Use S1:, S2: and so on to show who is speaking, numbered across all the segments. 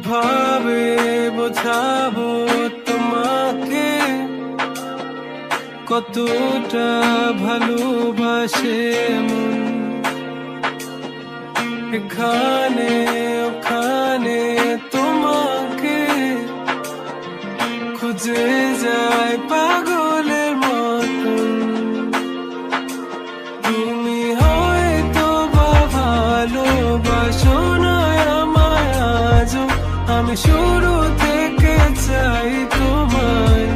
S1: কিভাবে বোঝাবো তোমাকে কতটা ভালোবাসে মন। এখানে ওখানে তোমাকে খুঁজে যায় পাগলের মতন। তুমি হয়তো বা ভালোবাসো না আমায় আজও, আমি শুরু থেকে চাই তোমায়।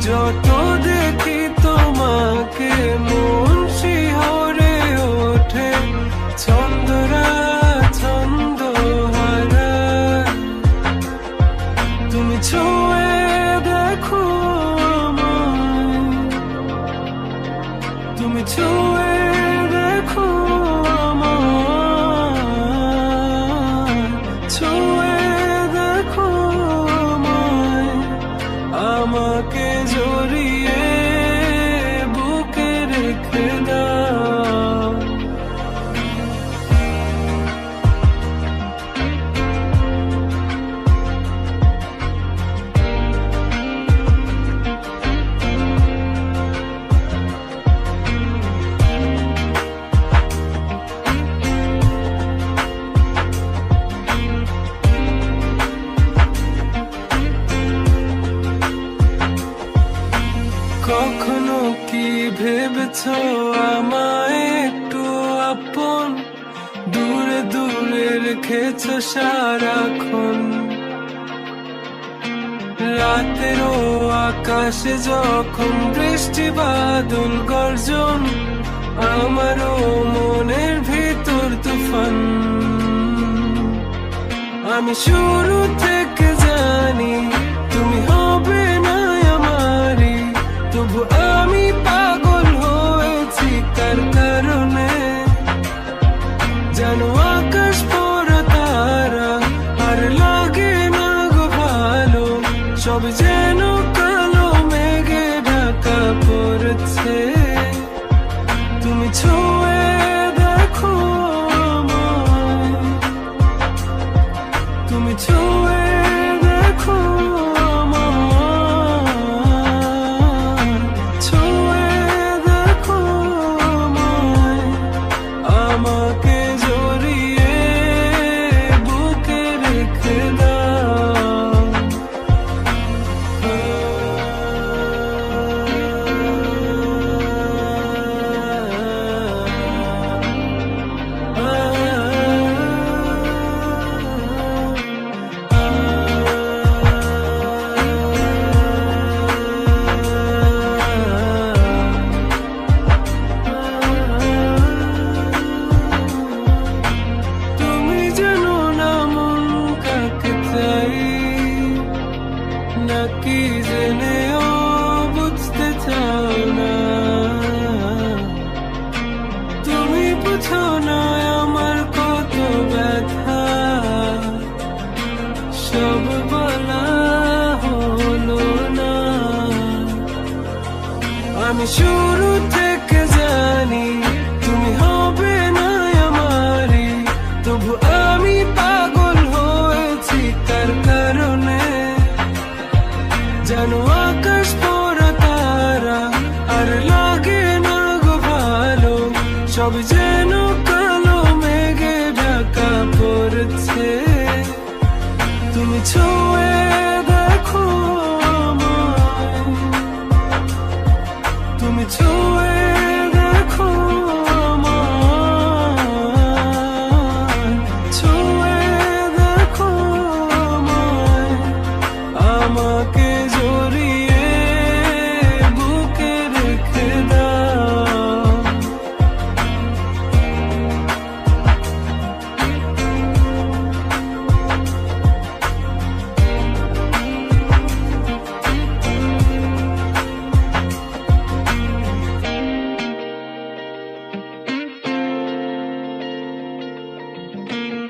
S1: যত দেখি তোমাকে মন শিহরে ওঠে, ছন্দরা ছন্দ হারা। তুমি ছুঁয়ে দেখো আমায়, তুমি ছুঁয়ে দেখো আমায়, ছুঁয়ে দেখো আমায়। আমাকে জড়িয়ে বুকে রেখে দাও। কখনো কি ভেবেছো আমায় একটু আপন, দূরে দূরে রেখেছো সারাক্ষণ। রাতেরও আকাশে যখন বৃষ্টি বাদল গর্জন, আমারও মনের ভিতর তুফান। আমি শুরু থেকে জানি তুমি হবে না আমারই, তবু আমি পাগল হয়েছি কার কারণে। জানো আকাশ পড়া তারা আর লাগে না গো ভালো, সব যেন কালো মেঘে ঢাকা পড়েছে। তুমি ছুঁয়ে দেখো আমায়, তুমি ছুঁয়ে দেখো আমায়, ছুঁয়ে দেখো আমায়। আমাকে জড়িয়ে বুকে রেখে দাও। তুমি জানো না মন কাকে চাই, নাকি জেনেও বুঝতে চাও না। তুমি বুঝো না আমার কত ব্যথা, সব বলা হলো না। আমি শুরু থেকে জানি তুমি হবে না আমারই, তবু আমি পাগল হয়েছি কার কারণে। জানো আকাশ পড়া তারা আর লাগে না গো ভালো, সব যেন কালো মেঘে ঢাকা পড়েছে। তুমি